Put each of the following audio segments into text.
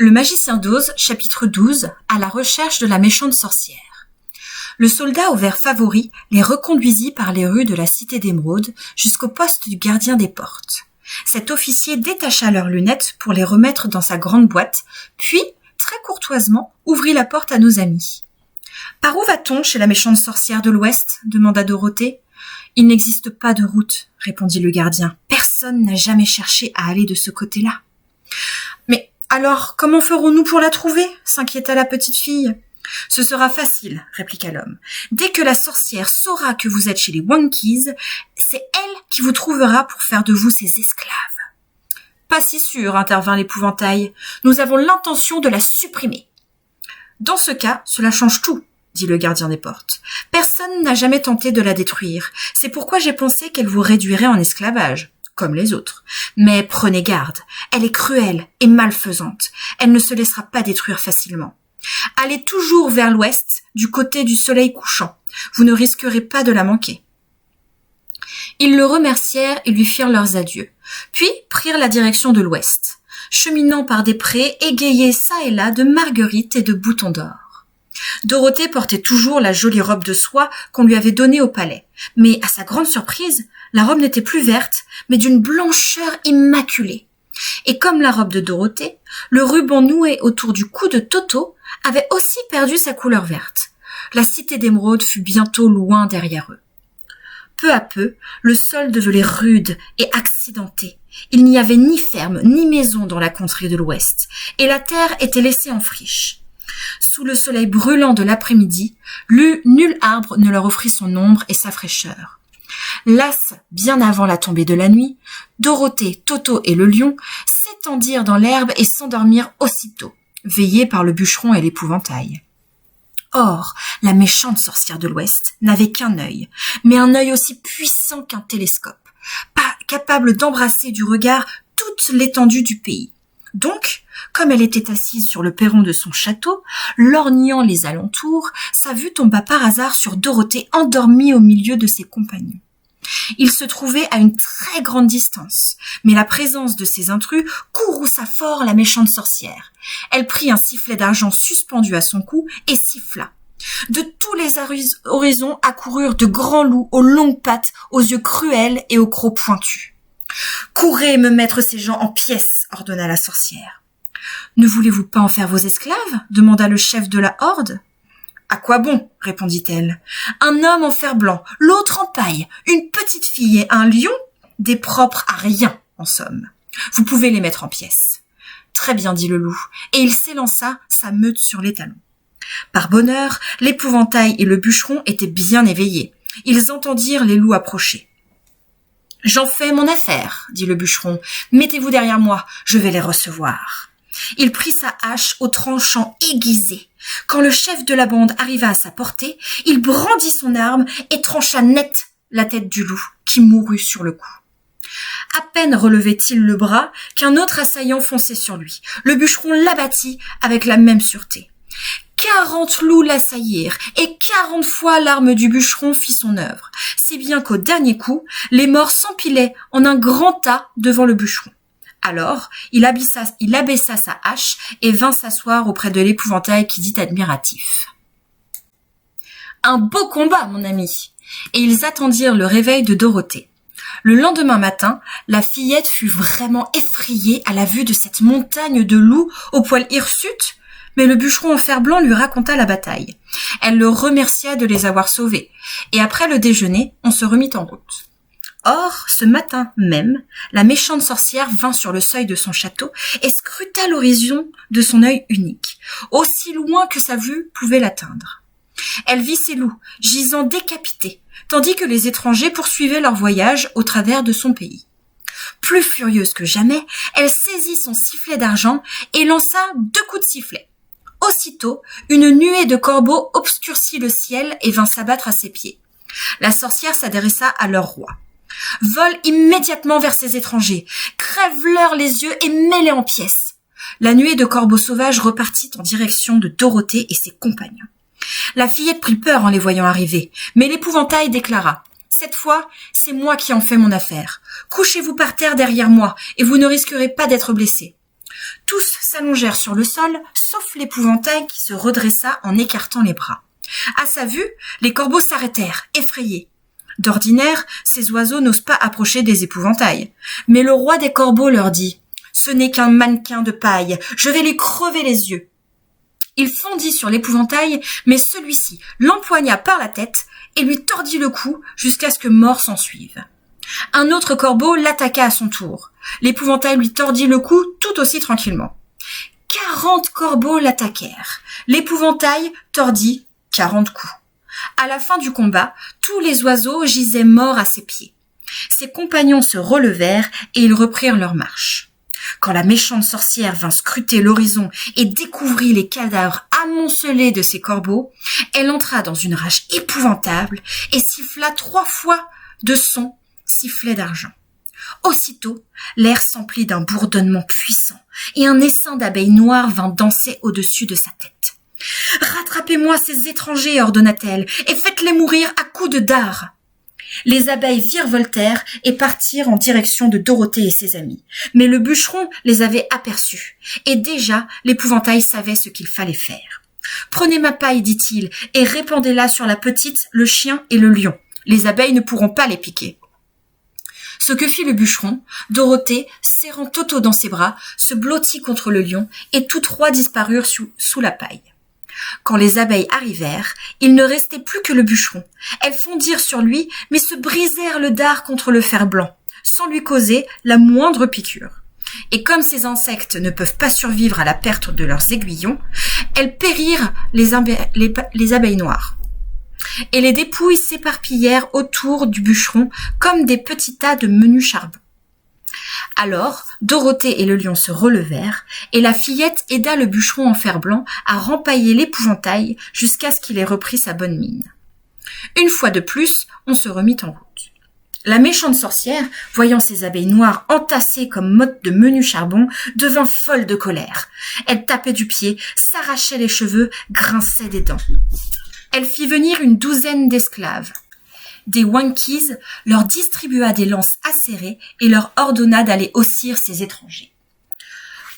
Le magicien d'Oz, chapitre 12, à la recherche de la méchante sorcière. Le soldat au vert favori les reconduisit par les rues de la cité d'Émeraude jusqu'au poste du gardien des portes. Cet officier détacha leurs lunettes pour les remettre dans sa grande boîte, puis, très courtoisement, ouvrit la porte à nos amis. « Par où va-t-on chez la méchante sorcière de l'Ouest » demanda Dorothée. « Il n'existe pas de route » répondit le gardien. « Personne n'a jamais cherché à aller de ce côté-là. » « Mais alors, comment ferons-nous pour la trouver » s'inquiéta la petite fille. « Ce sera facile, » répliqua l'homme. « Dès que la sorcière saura que vous êtes chez les Wankies, c'est elle qui vous trouvera pour faire de vous ses esclaves. »« Pas si sûr, » intervint l'épouvantail. « Nous avons l'intention de la supprimer. »« Dans ce cas, cela change tout, » dit le gardien des portes. « Personne n'a jamais tenté de la détruire. C'est pourquoi j'ai pensé qu'elle vous réduirait en esclavage. » Comme les autres. Mais prenez garde, elle est cruelle et malfaisante. Elle ne se laissera pas détruire facilement. Allez toujours vers l'ouest, du côté du soleil couchant. Vous ne risquerez pas de la manquer. Ils le remercièrent et lui firent leurs adieux, puis prirent la direction de l'ouest, cheminant par des prés égayés çà et là de marguerites et de boutons d'or. Dorothée portait toujours la jolie robe de soie qu'on lui avait donnée au palais, mais à sa grande surprise, la robe n'était plus verte, mais d'une blancheur immaculée. Et comme la robe de Dorothée, le ruban noué autour du cou de Toto avait aussi perdu sa couleur verte. La cité d'Émeraude fut bientôt loin derrière eux. Peu à peu, le sol devenait rude et accidenté. Il n'y avait ni ferme ni maison dans la contrée de l'Ouest, et la terre était laissée en friche. Sous le soleil brûlant de l'après-midi, nul arbre ne leur offrit son ombre et sa fraîcheur. Las, bien avant la tombée de la nuit, Dorothée, Toto et le lion s'étendirent dans l'herbe et s'endormirent aussitôt, veillés par le bûcheron et l'épouvantail. Or, la méchante sorcière de l'Ouest n'avait qu'un œil, mais un œil aussi puissant qu'un télescope, pas capable d'embrasser du regard toute l'étendue du pays. Donc, comme elle était assise sur le perron de son château, lorgnant les alentours, sa vue tomba par hasard sur Dorothée endormie au milieu de ses compagnons. Ils se trouvaient à une très grande distance, mais la présence de ces intrus courrouça fort la méchante sorcière. Elle prit un sifflet d'argent suspendu à son cou et siffla. De tous les horizons accoururent de grands loups aux longues pattes, aux yeux cruels et aux crocs pointus. « Courez me mettre ces gens en pièces » ordonna la sorcière. « Ne voulez-vous pas en faire vos esclaves » demanda le chef de la horde. « À quoi bon » répondit-elle. « Un homme en fer blanc, l'autre en paille, une petite fille et un lion, des propres à rien, en somme. Vous pouvez les mettre en pièces. »« Très bien, » dit le loup, et il s'élança sa meute sur les talons. Par bonheur, l'épouvantail et le bûcheron étaient bien éveillés. Ils entendirent les loups approcher. « J'en fais mon affaire, » dit le bûcheron. « Mettez-vous derrière moi, je vais les recevoir. » Il prit sa hache au tranchant aiguisé. Quand le chef de la bande arriva à sa portée, il brandit son arme et trancha net la tête du loup, qui mourut sur le coup. À peine relevait-il le bras qu'un autre assaillant fonçait sur lui. Le bûcheron l'abattit avec la même sûreté. 40 loups l'assaillirent, et 40 fois l'arme du bûcheron fit son œuvre, si bien qu'au dernier coup, les morts s'empilaient en un grand tas devant le bûcheron. Alors, il abaissa sa hache et vint s'asseoir auprès de l'épouvantail qui dit admiratif. « Un beau combat, mon ami !» Et ils attendirent le réveil de Dorothée. Le lendemain matin, la fillette fut vraiment effrayée à la vue de cette montagne de loups au poil hirsute, mais le bûcheron en fer blanc lui raconta la bataille. Elle le remercia de les avoir sauvés, et après le déjeuner, on se remit en route. Or, ce matin même, la méchante sorcière vint sur le seuil de son château et scruta l'horizon de son œil unique, aussi loin que sa vue pouvait l'atteindre. Elle vit ses loups gisant décapités, tandis que les étrangers poursuivaient leur voyage au travers de son pays. Plus furieuse que jamais, elle saisit son sifflet d'argent et lança 2 coups de sifflet. Aussitôt, une nuée de corbeaux obscurcit le ciel et vint s'abattre à ses pieds. La sorcière s'adressa à leur roi. « Vole immédiatement vers ces étrangers, crève-leur les yeux et mets-les en pièces. » La nuée de corbeaux sauvages repartit en direction de Dorothée et ses compagnons. La fillette prit peur en les voyant arriver, mais l'épouvantail déclara « Cette fois, c'est moi qui en fais mon affaire. Couchez-vous par terre derrière moi et vous ne risquerez pas d'être blessés. » Tous s'allongèrent sur le sol, sauf l'épouvantail qui se redressa en écartant les bras. À sa vue, les corbeaux s'arrêtèrent, effrayés. D'ordinaire, ces oiseaux n'osent pas approcher des épouvantails. Mais le roi des corbeaux leur dit « Ce n'est qu'un mannequin de paille, je vais lui crever les yeux !» Il fondit sur l'épouvantail, mais celui-ci l'empoigna par la tête et lui tordit le cou jusqu'à ce que mort s'ensuive. Un autre corbeau l'attaqua à son tour. L'épouvantail lui tordit le cou tout aussi tranquillement. 40 corbeaux l'attaquèrent. L'épouvantail tordit 40 coups. À la fin du combat, tous les oiseaux gisaient morts à ses pieds. Ses compagnons se relevèrent et ils reprirent leur marche. Quand la méchante sorcière vint scruter l'horizon et découvrit les cadavres amoncelés de ses corbeaux, elle entra dans une rage épouvantable et siffla 3 fois de son sifflet d'argent. Aussitôt, l'air s'emplit d'un bourdonnement puissant et un essaim d'abeilles noires vint danser au-dessus de sa tête. « Rattrapez-moi ces étrangers, ordonna-t-elle, et faites-les mourir à coups de dard. » Les abeilles virevoltèrent et partirent en direction de Dorothée et ses amis. Mais le bûcheron les avait aperçus, et déjà l'épouvantail savait ce qu'il fallait faire. « Prenez ma paille, dit-il, et répandez-la sur la petite, le chien et le lion. Les abeilles ne pourront pas les piquer. » Ce que fit le bûcheron, Dorothée, serrant Toto dans ses bras, se blottit contre le lion, et tous 3 disparurent sous la paille. Quand les abeilles arrivèrent, il ne restait plus que le bûcheron. Elles fondirent sur lui, mais se brisèrent le dard contre le fer blanc, sans lui causer la moindre piqûre. Et comme ces insectes ne peuvent pas survivre à la perte de leurs aiguillons, elles périrent les abeilles noires. Et les dépouilles s'éparpillèrent autour du bûcheron comme des petits tas de menus charbons. Alors, Dorothée et le lion se relevèrent, et la fillette aida le bûcheron en fer blanc à rempailler l'épouvantail jusqu'à ce qu'il ait repris sa bonne mine. Une fois de plus, on se remit en route. La méchante sorcière, voyant ces abeilles noires entassées comme mottes de menus charbons, devint folle de colère. Elle tapait du pied, s'arrachait les cheveux, grinçait des dents. Elle fit venir une 12aine d'esclaves. Des Wankies leur distribua des lances acérées et leur ordonna d'aller haussir ces étrangers.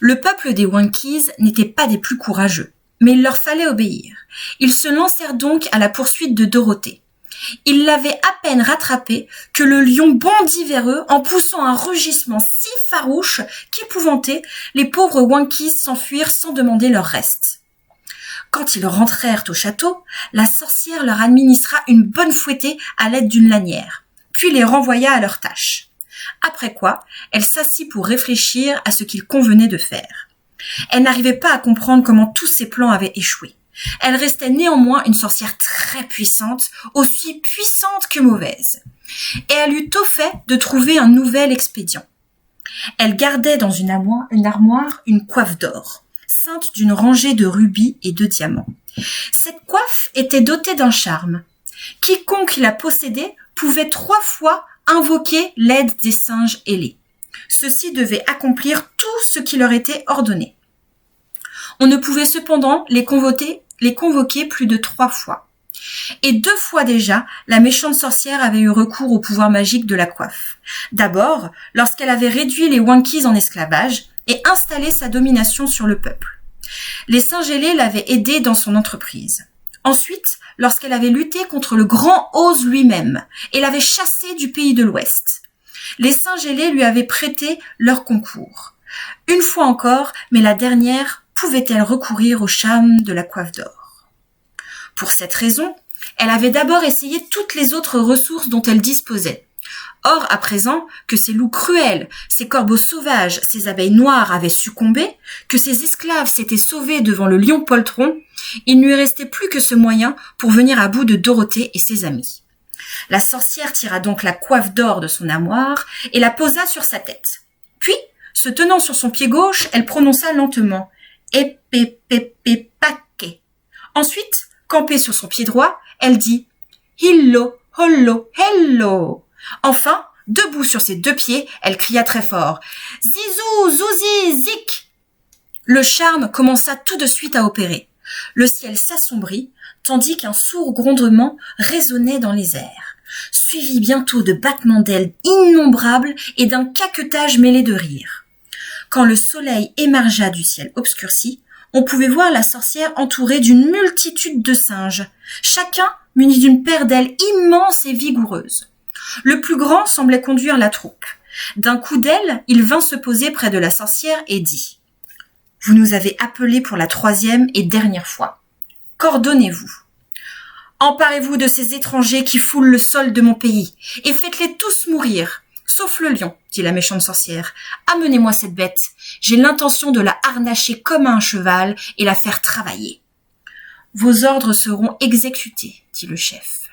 Le peuple des Wankies n'était pas des plus courageux, mais il leur fallait obéir. Ils se lancèrent donc à la poursuite de Dorothée. Ils l'avaient à peine rattrapée que le lion bondit vers eux en poussant un rugissement si farouche qu'épouvantés, les pauvres Wankies s'enfuirent sans demander leur reste. Quand ils rentrèrent au château, la sorcière leur administra une bonne fouettée à l'aide d'une lanière, puis les renvoya à leur tâche. Après quoi, elle s'assit pour réfléchir à ce qu'il convenait de faire. Elle n'arrivait pas à comprendre comment tous ses plans avaient échoué. Elle restait néanmoins une sorcière très puissante, aussi puissante que mauvaise. Et elle eut au fait de trouver un nouvel expédient. Elle gardait dans une armoire une coiffe d'or, ceinte d'une rangée de rubis et de diamants. Cette coiffe était dotée d'un charme. Quiconque la possédait pouvait 3 fois invoquer l'aide des singes ailés. Ceux-ci devaient accomplir tout ce qui leur était ordonné. On ne pouvait cependant les convoquer plus de 3 fois. Et 2 fois déjà, la méchante sorcière avait eu recours au pouvoir magique de la coiffe. D'abord, lorsqu'elle avait réduit les Wankies en esclavage et installé sa domination sur le peuple. Les singes ailés l'avaient aidée dans son entreprise. Ensuite, lorsqu'elle avait lutté contre le grand Oz lui-même et l'avait chassé du pays de l'Ouest. Les singes ailés lui avaient prêté leur concours. Une fois encore, mais la dernière pouvait-elle recourir au charme de la coiffe d'or. Pour cette raison, elle avait d'abord essayé toutes les autres ressources dont elle disposait. Or, à présent, que ces loups cruels, ces corbeaux sauvages, ces abeilles noires avaient succombé, que ces esclaves s'étaient sauvés devant le lion poltron, il ne lui restait plus que ce moyen pour venir à bout de Dorothée et ses amis. La sorcière tira donc la coiffe d'or de son armoire et la posa sur sa tête. Puis, se tenant sur son pied gauche, elle prononça lentement « Epepepepake ». Ensuite, campée sur son pied droit, elle dit « Hillo, hollo, hello ». Enfin, debout sur ses 2 pieds, elle cria très fort « Zizou, zouzi, zik !» Le charme commença tout de suite à opérer. Le ciel s'assombrit, tandis qu'un sourd grondement résonnait dans les airs, suivi bientôt de battements d'ailes innombrables et d'un caquetage mêlé de rire. Quand le soleil émergea du ciel obscurci, on pouvait voir la sorcière entourée d'une multitude de singes, chacun muni d'une paire d'ailes immenses et vigoureuses. Le plus grand semblait conduire la troupe. D'un coup d'aile, il vint se poser près de la sorcière et dit « Vous nous avez appelés pour la 3e et dernière fois. Qu'ordonnez-vous ? Emparez-vous de ces étrangers qui foulent le sol de mon pays et faites-les tous mourir, sauf le lion, dit la méchante sorcière. Amenez-moi cette bête. J'ai l'intention de la harnacher comme un cheval et la faire travailler. Vos ordres seront exécutés, dit le chef.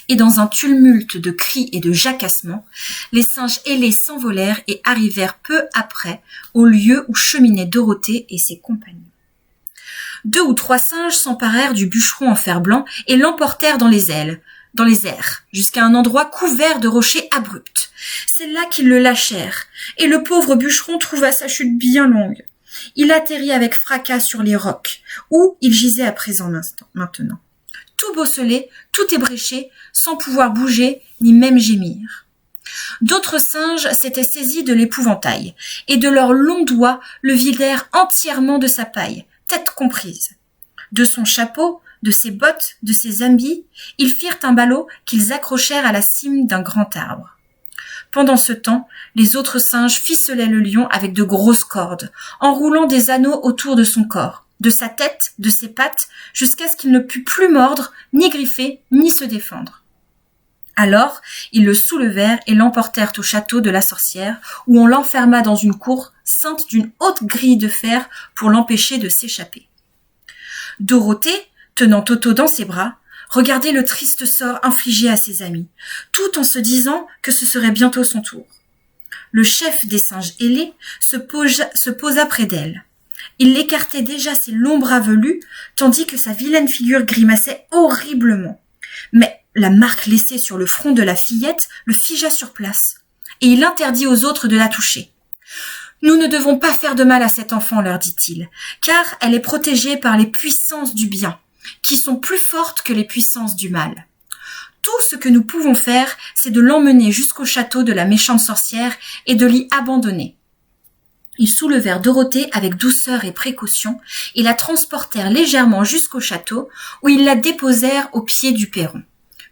Et dans un tumulte de cris et de jacassements, les singes ailés s'envolèrent et arrivèrent peu après au lieu où cheminaient Dorothée et ses compagnons. 2 ou 3 singes s'emparèrent du bûcheron en fer blanc et l'emportèrent dans les airs, jusqu'à un endroit couvert de rochers abrupts. C'est là qu'ils le lâchèrent, et le pauvre bûcheron trouva sa chute bien longue. Il atterrit avec fracas sur les rocs, où il gisait à présent maintenant. Tout bosselé, tout ébréché, sans pouvoir bouger, ni même gémir. D'autres singes s'étaient saisis de l'épouvantail, et de leurs longs doigts le vidèrent entièrement de sa paille, tête comprise. De son chapeau, de ses bottes, de ses habits, ils firent un ballot qu'ils accrochèrent à la cime d'un grand arbre. Pendant ce temps, les autres singes ficelaient le lion avec de grosses cordes, enroulant des anneaux autour de son corps, de sa tête, de ses pattes, jusqu'à ce qu'il ne pût plus mordre, ni griffer, ni se défendre. Alors, ils le soulevèrent et l'emportèrent au château de la sorcière, où on l'enferma dans une cour ceinte d'une haute grille de fer pour l'empêcher de s'échapper. Dorothée, tenant Toto dans ses bras, regardait le triste sort infligé à ses amis, tout en se disant que ce serait bientôt son tour. Le chef des singes ailés se posa près d'elle. Il écartait déjà ses longs bras velus, tandis que sa vilaine figure grimaçait horriblement. Mais la marque laissée sur le front de la fillette le figea sur place, et il interdit aux autres de la toucher. « Nous ne devons pas faire de mal à cet enfant, leur dit-il, car elle est protégée par les puissances du bien, qui sont plus fortes que les puissances du mal. Tout ce que nous pouvons faire, c'est de l'emmener jusqu'au château de la méchante sorcière et de l'y abandonner. » Ils soulevèrent Dorothée avec douceur et précaution et la transportèrent légèrement jusqu'au château, où ils la déposèrent au pied du perron.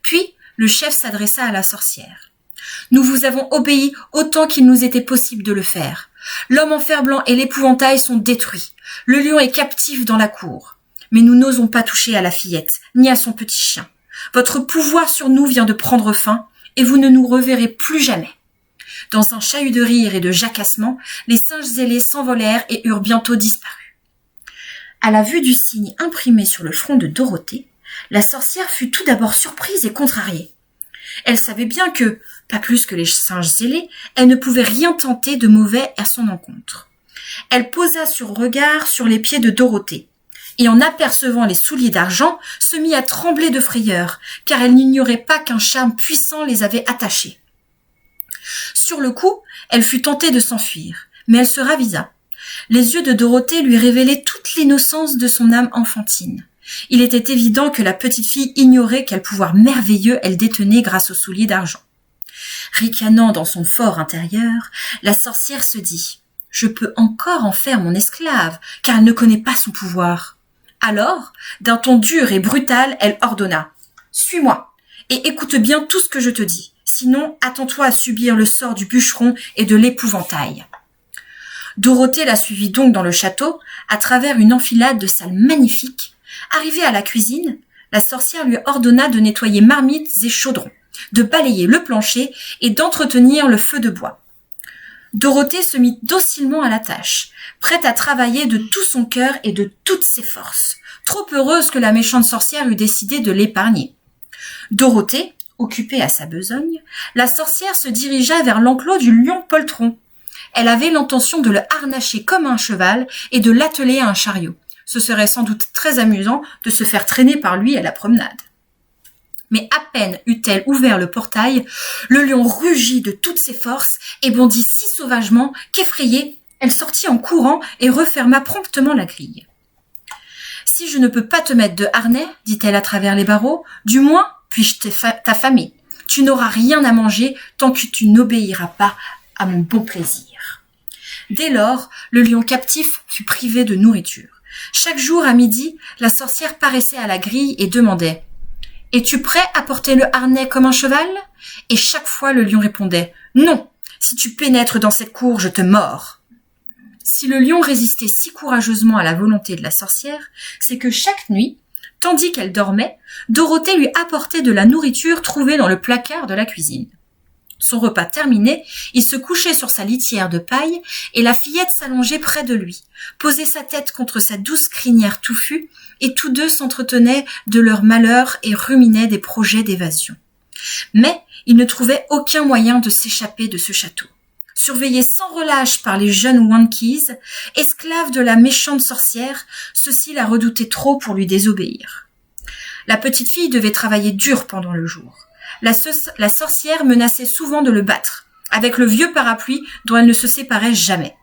Puis, le chef s'adressa à la sorcière. « Nous vous avons obéi autant qu'il nous était possible de le faire. L'homme en fer blanc et l'épouvantail sont détruits. Le lion est captif dans la cour. Mais nous n'osons pas toucher à la fillette, ni à son petit chien. Votre pouvoir sur nous vient de prendre fin, et vous ne nous reverrez plus jamais. » Dans un chahut de rire et de jacassements, les singes ailés s'envolèrent et eurent bientôt disparu. À la vue du signe imprimé sur le front de Dorothée, la sorcière fut tout d'abord surprise et contrariée. Elle savait bien que, pas plus que les singes ailés, elle ne pouvait rien tenter de mauvais à son encontre. Elle posa son regard sur les pieds de Dorothée, et en apercevant les souliers d'argent, se mit à trembler de frayeur, car elle n'ignorait pas qu'un charme puissant les avait attachés. Sur le coup, elle fut tentée de s'enfuir, mais elle se ravisa. Les yeux de Dorothée lui révélaient toute l'innocence de son âme enfantine. Il était évident que la petite fille ignorait quel pouvoir merveilleux elle détenait grâce aux souliers d'argent. Ricanant dans son fort intérieur, la sorcière se dit « Je peux encore en faire mon esclave, car elle ne connaît pas son pouvoir. » Alors, d'un ton dur et brutal, elle ordonna « Suis-moi, et écoute bien tout ce que je te dis. Sinon, attends-toi à subir le sort du bûcheron et de l'épouvantail. » Dorothée la suivit donc dans le château, à travers une enfilade de salles magnifiques. Arrivée à la cuisine, la sorcière lui ordonna de nettoyer marmites et chaudrons, de balayer le plancher et d'entretenir le feu de bois. Dorothée se mit docilement à la tâche, prête à travailler de tout son cœur et de toutes ses forces, trop heureuse que la méchante sorcière eût décidé de l'épargner. Dorothée, occupée à sa besogne, la sorcière se dirigea vers l'enclos du lion poltron. Elle avait l'intention de le harnacher comme un cheval et de l'atteler à un chariot. Ce serait sans doute très amusant de se faire traîner par lui à la promenade. Mais à peine eut-elle ouvert le portail, le lion rugit de toutes ses forces et bondit si sauvagement qu'effrayée, elle sortit en courant et referma promptement la grille. « Si je ne peux pas te mettre de harnais, dit-elle à travers les barreaux, du moins puis-je t'affamer. Tu n'auras rien à manger tant que tu n'obéiras pas à mon bon plaisir. » Dès lors, le lion captif fut privé de nourriture. Chaque jour à midi, la sorcière paraissait à la grille et demandait « Es-tu prêt à porter le harnais comme un cheval ?» Et chaque fois le lion répondait « Non, si tu pénètres dans cette cour, je te mords !» Si le lion résistait si courageusement à la volonté de la sorcière, c'est que chaque nuit, tandis qu'elle dormait, Dorothée lui apportait de la nourriture trouvée dans le placard de la cuisine. Son repas terminé, il se couchait sur sa litière de paille et la fillette s'allongeait près de lui, posait sa tête contre sa douce crinière touffue et tous deux s'entretenaient de leur malheur et ruminaient des projets d'évasion. Mais ils ne trouvaient aucun moyen de s'échapper de ce château. Surveillés sans relâche par les jeunes Wankees, esclaves de la méchante sorcière, ceux-ci la redoutaient trop pour lui désobéir. La petite fille devait travailler dur pendant le jour. La sorcière menaçait souvent de le battre, avec le vieux parapluie dont elle ne se séparait jamais.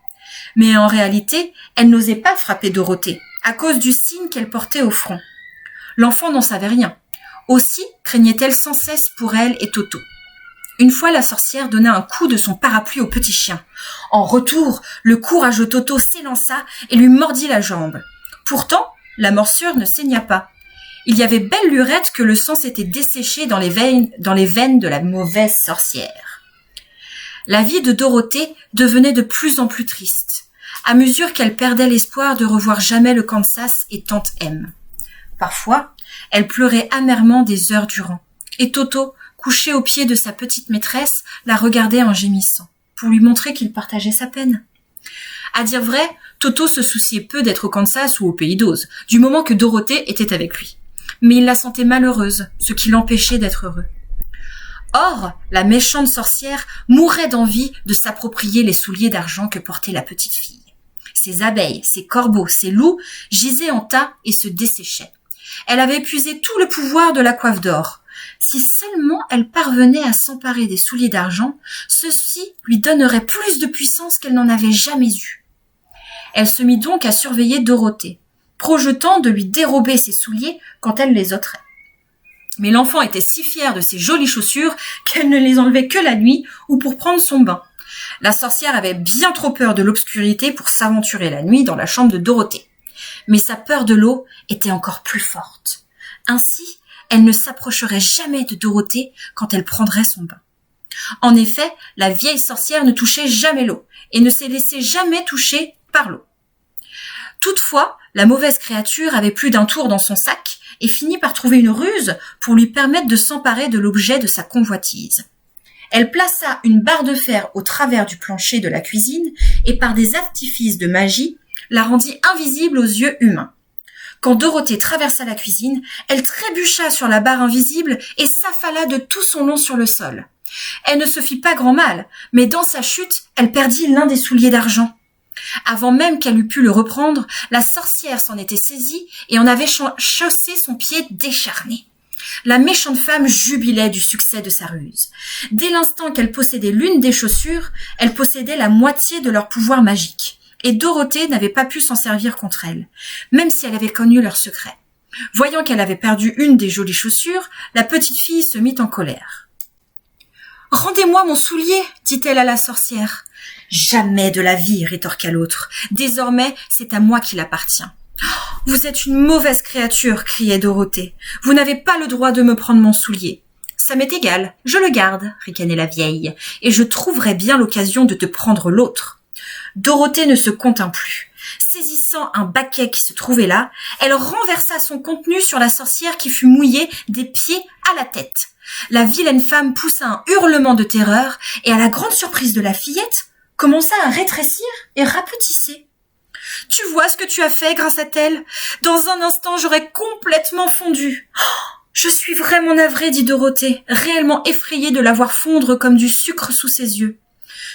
Mais en réalité, elle n'osait pas frapper Dorothée, à cause du signe qu'elle portait au front. L'enfant n'en savait rien. Aussi craignait-elle sans cesse pour elle et Toto. Une fois, la sorcière donna un coup de son parapluie au petit chien. En retour, le courageux Toto s'élança et lui mordit la jambe. Pourtant, la morsure ne saigna pas. Il y avait belle lurette que le sang s'était desséché dans les veines de la mauvaise sorcière. La vie de Dorothée devenait de plus en plus triste, à mesure qu'elle perdait l'espoir de revoir jamais le Kansas et tante M. Parfois, elle pleurait amèrement des heures durant, et Toto, couché aux pieds de sa petite maîtresse, la regardait en gémissant, pour lui montrer qu'il partageait sa peine. À dire vrai, Toto se souciait peu d'être au Kansas ou au Pays d'Oz, du moment que Dorothée était avec lui. Mais il la sentait malheureuse, ce qui l'empêchait d'être heureux. Or, la méchante sorcière mourait d'envie de s'approprier les souliers d'argent que portait la petite fille. Ses abeilles, ses corbeaux, ses loups gisaient en tas et se desséchaient. Elle avait épuisé tout le pouvoir de la coiffe d'or. Si seulement elle parvenait à s'emparer des souliers d'argent, ceux-ci lui donneraient plus de puissance qu'elle n'en avait jamais eu. Elle se mit donc à surveiller Dorothée, projetant de lui dérober ses souliers quand elle les ôterait. Mais l'enfant était si fière de ses jolies chaussures qu'elle ne les enlevait que la nuit ou pour prendre son bain. La sorcière avait bien trop peur de l'obscurité pour s'aventurer la nuit dans la chambre de Dorothée. Mais sa peur de l'eau était encore plus forte. Ainsi, elle ne s'approcherait jamais de Dorothée quand elle prendrait son bain. En effet, la vieille sorcière ne touchait jamais l'eau et ne s'est laissée jamais toucher par l'eau. Toutefois, la mauvaise créature avait plus d'un tour dans son sac et finit par trouver une ruse pour lui permettre de s'emparer de l'objet de sa convoitise. Elle plaça une barre de fer au travers du plancher de la cuisine et par des artifices de magie, la rendit invisible aux yeux humains. Quand Dorothée traversa la cuisine, elle trébucha sur la barre invisible et s'affala de tout son long sur le sol. Elle ne se fit pas grand mal, mais dans sa chute, elle perdit l'un des souliers d'argent. Avant même qu'elle eût pu le reprendre, la sorcière s'en était saisie et en avait chaussé son pied décharné. La méchante femme jubilait du succès de sa ruse. Dès l'instant qu'elle possédait l'une des chaussures, elle possédait la moitié de leur pouvoir magique. Et Dorothée n'avait pas pu s'en servir contre elle, même si elle avait connu leur secret. Voyant qu'elle avait perdu une des jolies chaussures, la petite fille se mit en colère. « Rendez-moi mon soulier, dit-elle à la sorcière. « Jamais de la vie, rétorqua l'autre. Désormais, c'est à moi qu'il appartient. Oh, vous êtes une mauvaise créature, criait Dorothée. Vous n'avez pas le droit de me prendre mon soulier. Ça m'est égal, je le garde, ricanait la vieille, et je trouverai bien l'occasion de te prendre l'autre. Dorothée ne se contint plus. Saisissant un baquet qui se trouvait là, elle renversa son contenu sur la sorcière qui fut mouillée des pieds à la tête. La vilaine femme poussa un hurlement de terreur et, à la grande surprise de la fillette, commença à rétrécir et rapetisser. « Tu vois ce que tu as fait, grinça-t-elle. Dans un instant, j'aurais complètement fondu. Oh, je suis vraiment navrée, dit Dorothée, réellement effrayée de la voir fondre comme du sucre sous ses yeux.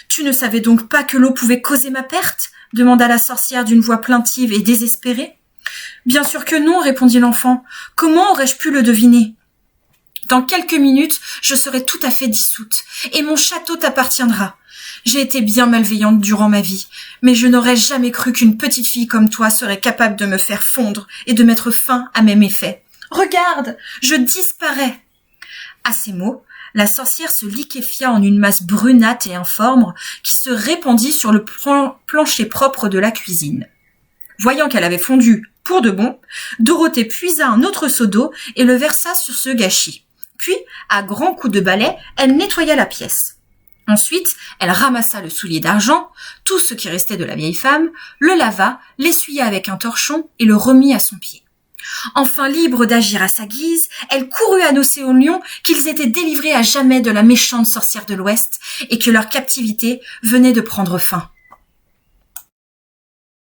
Tu ne savais donc pas que l'eau pouvait causer ma perte ? Demanda la sorcière d'une voix plaintive et désespérée. Bien sûr que non, répondit l'enfant. Comment aurais-je pu le deviner ? Dans quelques minutes, je serai tout à fait dissoute, et mon château t'appartiendra. J'ai été bien malveillante durant ma vie, mais je n'aurais jamais cru qu'une petite fille comme toi serait capable de me faire fondre et de mettre fin à mes méfaits. Regarde, je disparais. À ces mots, La sorcière se liquéfia en une masse brunâtre et informe qui se répandit sur le plancher propre de la cuisine. Voyant qu'elle avait fondu pour de bon, Dorothée puisa un autre seau d'eau et le versa sur ce gâchis. Puis, à grands coups de balai, elle nettoya la pièce. Ensuite, elle ramassa le soulier d'argent, tout ce qui restait de la vieille femme, le lava, l'essuya avec un torchon et le remit à son pied. Enfin libre d'agir à sa guise, elle courut annoncer aux lions qu'ils étaient délivrés à jamais de la méchante sorcière de l'Ouest et que leur captivité venait de prendre fin.